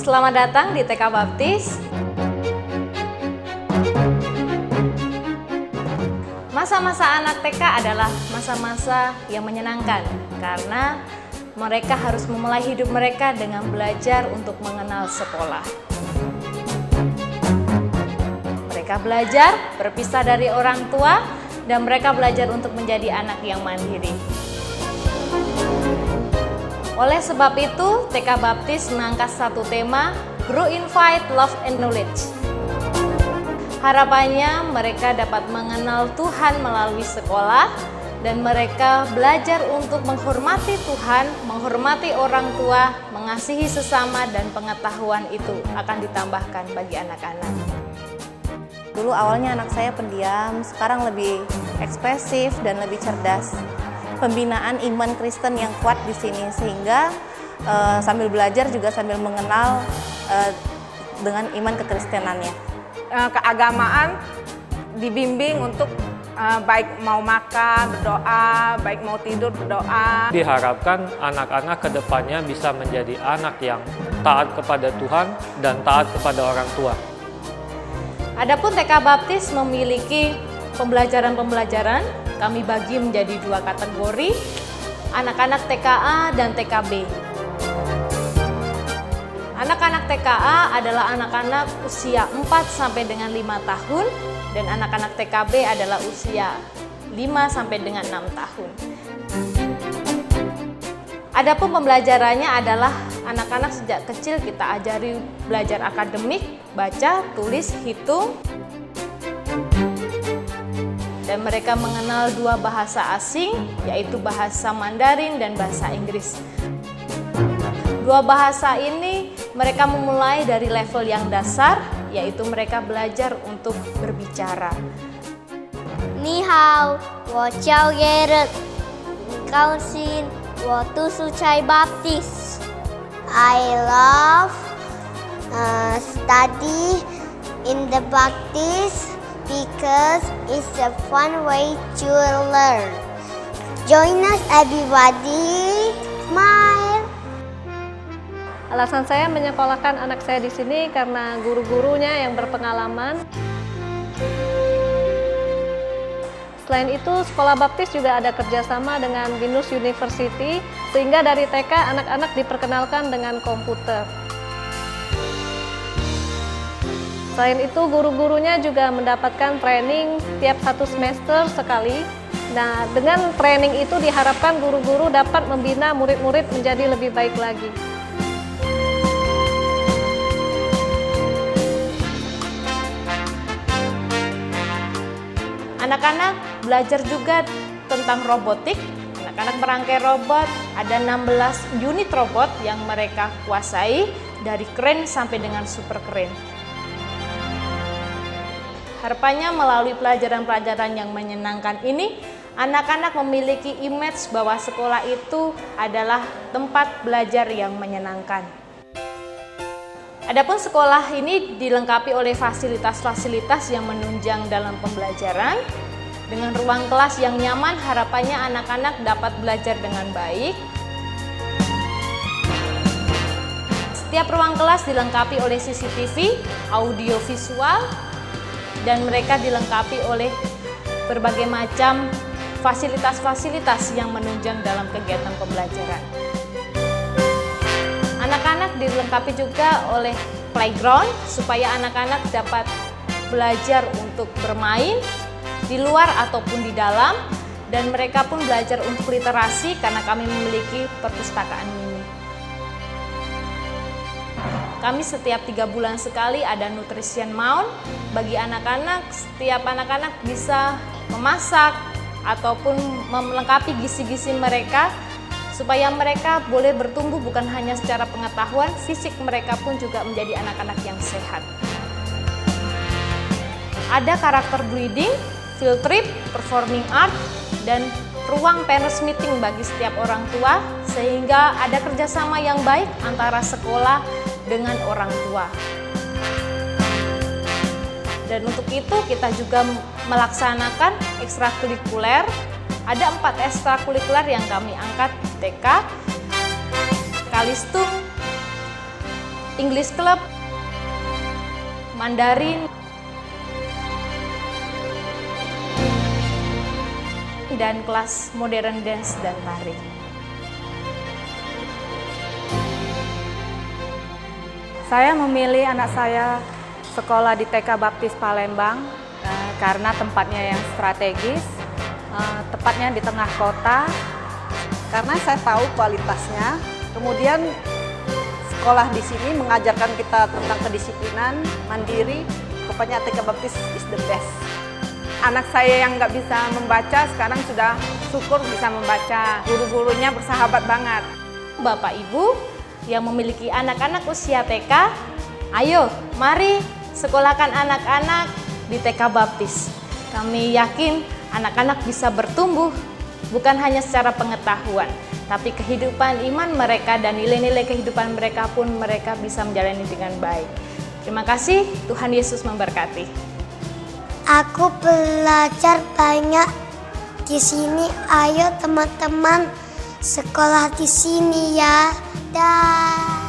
Selamat datang di TK Baptis. Masa-masa anak TK adalah masa-masa yang menyenangkan karena mereka harus memulai hidup mereka dengan belajar untuk mengenal sekolah. Mereka belajar berpisah dari orang tua dan mereka belajar untuk menjadi anak yang mandiri. Oleh sebab itu, TK Baptis mengangkat satu tema, Grow in Faith, Love and Knowledge. Harapannya mereka dapat mengenal Tuhan melalui sekolah dan mereka belajar untuk menghormati Tuhan, menghormati orang tua, mengasihi sesama dan pengetahuan itu akan ditambahkan bagi anak-anak. Dulu awalnya anak saya pendiam, sekarang lebih ekspresif dan lebih cerdas. Pembinaan iman Kristen yang kuat di sini sehingga sambil belajar juga sambil mengenal dengan iman kekristenannya. Keagamaan dibimbing untuk baik mau makan berdoa, baik mau tidur berdoa. Diharapkan anak-anak ke depannya bisa menjadi anak yang taat kepada Tuhan dan taat kepada orang tua. Adapun TK Baptis memiliki pembelajaran-pembelajaran, kami bagi menjadi dua kategori, anak-anak TKA dan TKB. Anak-anak TKA adalah anak-anak usia 4 sampai dengan 5 tahun dan anak-anak TKB adalah usia 5 sampai dengan 6 tahun. Adapun pembelajarannya adalah anak-anak sejak kecil kita ajari belajar akademik, baca, tulis, hitung, dan mereka mengenal dua bahasa asing, yaitu bahasa Mandarin dan bahasa Inggris. Dua bahasa ini mereka memulai dari level yang dasar, yaitu mereka belajar untuk berbicara. Ni hao, wo chào ghê rất, cao xin, wo tu su chai Baptis. I love study in the Baptist because it's a fun way to learn. Join us everybody, smile. Alasan saya menyekolahkan anak saya di sini karena guru-gurunya yang berpengalaman. Selain itu, Sekolah Baptis juga ada kerjasama dengan Binus University, sehingga dari TK anak-anak diperkenalkan dengan komputer. Selain itu, guru-gurunya juga mendapatkan training tiap 1 semester sekali. Nah, dengan training itu diharapkan guru-guru dapat membina murid-murid menjadi lebih baik lagi. Anak-anak belajar juga tentang robotik. Anak-anak merangkai robot, ada 16 unit robot yang mereka kuasai dari keren sampai dengan super keren. Harapannya melalui pelajaran-pelajaran yang menyenangkan ini, anak-anak memiliki image bahwa sekolah itu adalah tempat belajar yang menyenangkan. Adapun sekolah ini dilengkapi oleh fasilitas-fasilitas yang menunjang dalam pembelajaran. Dengan ruang kelas yang nyaman, harapannya anak-anak dapat belajar dengan baik. Setiap ruang kelas dilengkapi oleh CCTV, audio visual, dan mereka dilengkapi oleh berbagai macam fasilitas-fasilitas yang menunjang dalam kegiatan pembelajaran. Anak-anak dilengkapi juga oleh playground supaya anak-anak dapat belajar untuk bermain di luar ataupun di dalam, dan mereka pun belajar untuk literasi karena kami memiliki perpustakaan mini. Kami setiap 3 bulan sekali ada nutrition month bagi anak-anak. Setiap anak-anak bisa memasak ataupun melengkapi gizi-gizi mereka supaya mereka boleh bertumbuh bukan hanya secara pengetahuan, fisik mereka pun juga menjadi anak-anak yang sehat. Ada karakter breeding, field trip, performing art, dan ruang parents meeting bagi setiap orang tua, sehingga ada kerjasama yang baik antara sekolah dengan orang tua. Dan untuk itu kita juga melaksanakan ekstrakurikuler. Ada 4 ekstrakurikuler yang kami angkat di TK, Kalistung, English Club, Mandarin, dan kelas modern dance dan tari. Saya memilih anak saya sekolah di TK Baptis Palembang karena tempatnya yang strategis, tepatnya di tengah kota. Karena saya tahu kualitasnya, kemudian sekolah di sini mengajarkan kita tentang kedisiplinan, mandiri, pokoknya TK Baptis is the best. Anak saya yang nggak bisa membaca sekarang sudah syukur bisa membaca. Guru-gurunya bersahabat banget. Bapak Ibu yang memiliki anak-anak usia TK, ayo mari sekolahkan anak-anak di TK Baptis. Kami yakin anak-anak bisa bertumbuh bukan hanya secara pengetahuan, tapi kehidupan iman mereka dan nilai-nilai kehidupan mereka pun mereka bisa menjalani dengan baik. Terima kasih, Tuhan Yesus memberkati. Aku belajar banyak di sini. Ayo teman-teman sekolah di sini ya. Dah.